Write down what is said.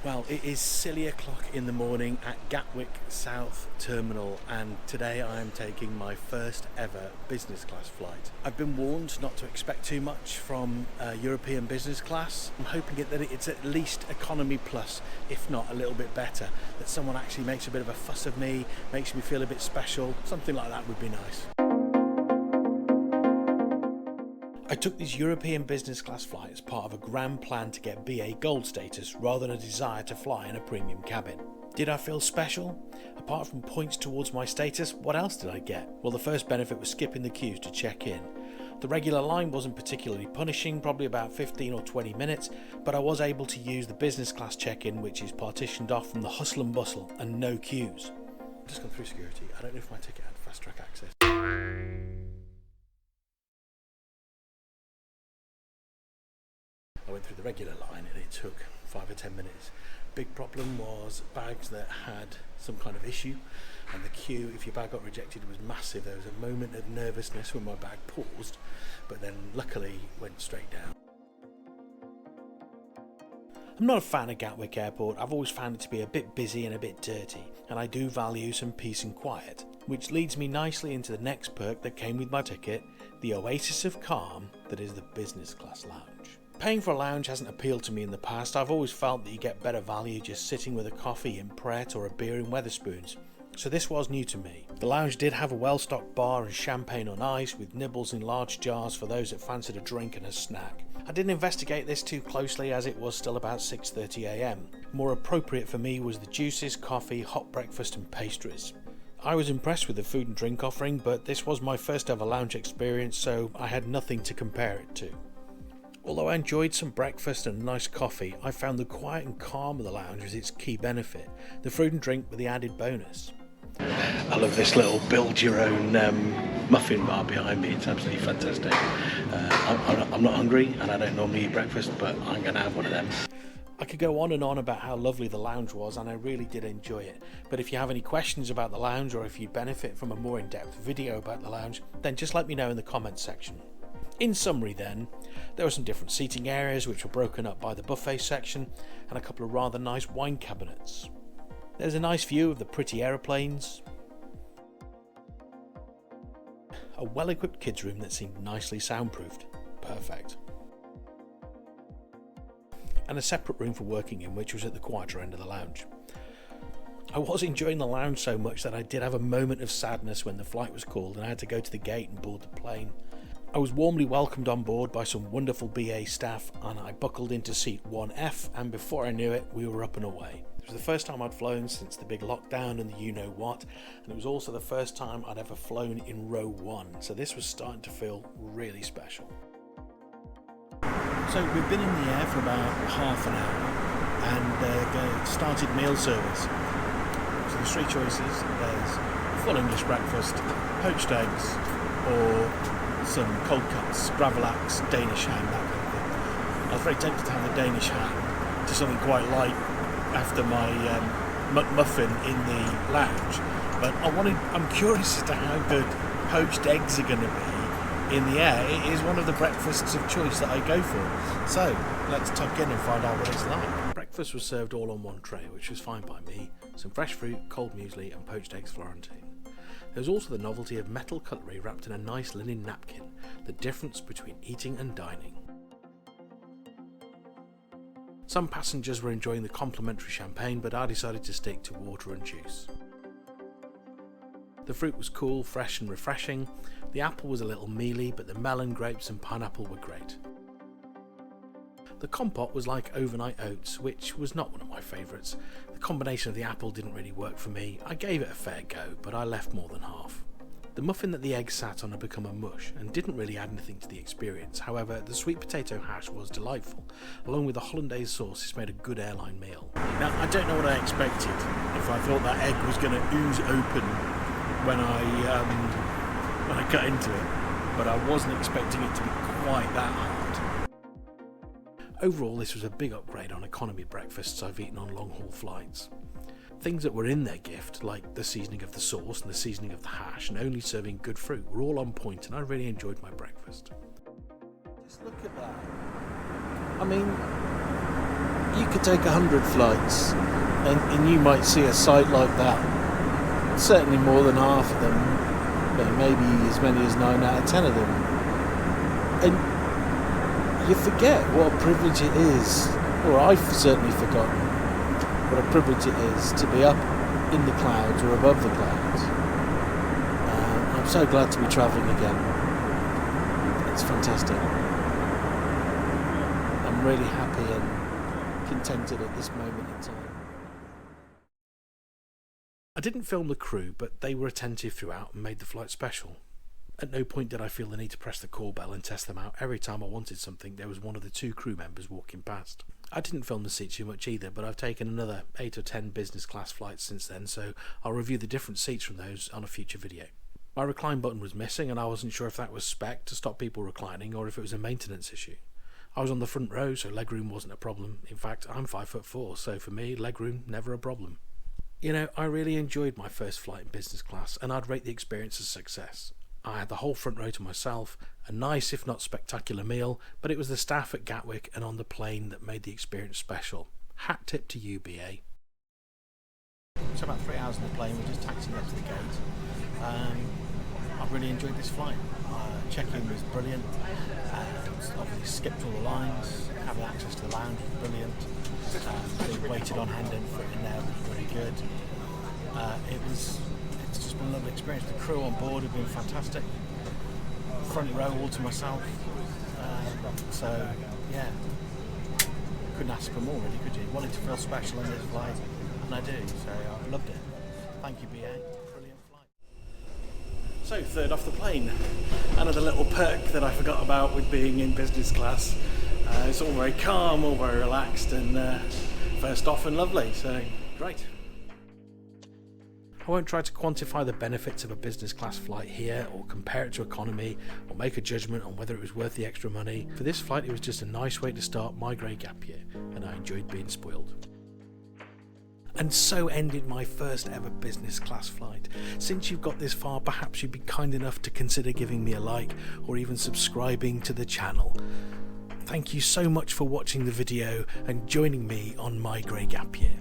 Well, it is silly o'clock in the morning at Gatwick South Terminal, and today I am taking my first ever business class flight. I've been warned not to expect too much from European business class. I'm hoping that it's at least economy plus, if not a little bit better, that someone actually makes a bit of a fuss of me, makes me feel a bit special. Something like that would be nice. I took this European business class flight as part of a grand plan to get BA Gold status rather than a desire to fly in a premium cabin. Did I feel special? Apart from points towards my status, what else did I get? Well, the first benefit was skipping the queues to check in. The regular line wasn't particularly punishing, probably about 15 or 20 minutes, but I was able to use the business class check-in, which is partitioned off from the hustle and bustle and no queues. I've just gone through security. I don't know if my ticket had fast track access. I went through the regular line and it took 5 or 10 minutes. Big problem was bags that had some kind of issue, and the queue, if your bag got rejected, was massive. There was a moment of nervousness when my bag paused, but then luckily went straight down. I'm not a fan of Gatwick Airport. I've always found it to be a bit busy and a bit dirty, and I do value some peace and quiet, which leads me nicely into the next perk that came with my ticket, the oasis of calm that is the business class lounge. Paying for a lounge hasn't appealed to me in the past. I've always felt that you get better value just sitting with a coffee in Pret or a beer in Wetherspoons, so this was new to me. The lounge did have a well-stocked bar and champagne on ice with nibbles in large jars for those that fancied a drink and a snack. I didn't investigate this too closely as it was still about 6:30 AM. More appropriate for me was the juices, coffee, hot breakfast and pastries. I was impressed with the food and drink offering, but this was my first ever lounge experience, so I had nothing to compare it to. Although I enjoyed some breakfast and a nice coffee, I found the quiet and calm of the lounge was its key benefit. The food and drink were the added bonus. I love this little build your own muffin bar behind me. It's absolutely fantastic. I'm not hungry and I don't normally eat breakfast, but I'm going to have one of them. I could go on and on about how lovely the lounge was, and I really did enjoy it. But if you have any questions about the lounge, or if you benefit from a more in-depth video about the lounge, then just let me know in the comments section. In summary then, there were some different seating areas which were broken up by the buffet section and a couple of rather nice wine cabinets. There's a nice view of the pretty aeroplanes, a well-equipped kids room that seemed nicely soundproofed, perfect, and a separate room for working in which was at the quieter end of the lounge. I was enjoying the lounge so much that I did have a moment of sadness when the flight was called and I had to go to the gate and board the plane. I was warmly welcomed on board by some wonderful BA staff and I buckled into seat 1F, and before I knew it we were up and away. It was the first time I'd flown since the big lockdown and the you-know-what, and it was also the first time I'd ever flown in row 1, so this was starting to feel really special. So we've been in the air for about half an hour and started meal service. So there's 3 choices. There's full English breakfast, poached eggs, or some cold cuts, gravlax, Danish ham, that kind of thing. I was very tempted to have the Danish ham to something quite light after my McMuffin in the lounge, but I'm curious as to how good poached eggs are going to be in the air. It is one of the breakfasts of choice that I go for, so let's tuck in and find out what it's like. Breakfast was served all on one tray, which was fine by me. Some fresh fruit, cold muesli and poached eggs Florentine. There was also the novelty of metal cutlery wrapped in a nice linen napkin, the difference between eating and dining. Some passengers were enjoying the complimentary champagne, but I decided to stick to water and juice. The fruit was cool, fresh and refreshing. The apple was a little mealy, but the melon, grapes and pineapple were great. The compote was like overnight oats, which was not one of my favourites. The combination of the apple didn't really work for me. I gave it a fair go, but I left more than half. The muffin that the egg sat on had become a mush and didn't really add anything to the experience. However, the sweet potato hash was delightful. Along with the hollandaise sauce, this made a good airline meal. Now, I don't know what I expected. If I thought that egg was going to ooze open when I cut into it, but I wasn't expecting it to be quite that hard. Overall, this was a big upgrade on economy breakfasts I've eaten on long-haul flights. Things that were in their gift, like the seasoning of the sauce and the seasoning of the hash and only serving good fruit, were all on point and I really enjoyed my breakfast. Just look at that. I mean, you could take 100 flights and you might see a sight like that. Certainly more than half of them, maybe as many as 9 out of 10 of them. And you forget what a privilege it is, or I've certainly forgotten what a privilege it is to be up in the clouds or above the clouds. I'm so glad to be travelling again. It's fantastic. I'm really happy and contented at this moment in time. I didn't film the crew, but they were attentive throughout and made the flight special. At no point did I feel the need to press the call bell and test them out. Every time I wanted something, there was one of the 2 crew members walking past. I didn't film the seats too much either, but I've taken another 8 or 10 business class flights since then, so I'll review the different seats from those on a future video. My recline button was missing, and I wasn't sure if that was spec to stop people reclining or if it was a maintenance issue. I was on the front row, so legroom wasn't a problem. In fact, I'm 5'4", so for me, legroom never a problem. You know, I really enjoyed my first flight in business class, and I'd rate the experience a success. I had the whole front row to myself, a nice if not spectacular meal, but it was the staff at Gatwick and on the plane that made the experience special. Hat tip to you, BA. So about 3 hours on the plane, we just taxied up to the gate. I really enjoyed this flight. Check-in was brilliant. Obviously skipped all the lines, having access to the lounge was brilliant. They waited on hand and foot in there was really good. It's just been a lovely experience. The crew on board have been fantastic. Front row all to myself. So yeah, couldn't ask for more really, could you? Wanted to feel special in this flight, and I do. So I've loved it. Thank you, BA. Brilliant flight. So third off the plane. Another little perk that I forgot about with being in business class. It's all very calm, all very relaxed, and first off and lovely. So great. I won't try to quantify the benefits of a business class flight here, or compare it to economy, or make a judgment on whether it was worth the extra money. For this flight, it was just a nice way to start my grey gap year, and I enjoyed being spoiled. And so ended my first ever business class flight. Since you've got this far, perhaps you'd be kind enough to consider giving me a like, or even subscribing to the channel. Thank you so much for watching the video and joining me on my grey gap year.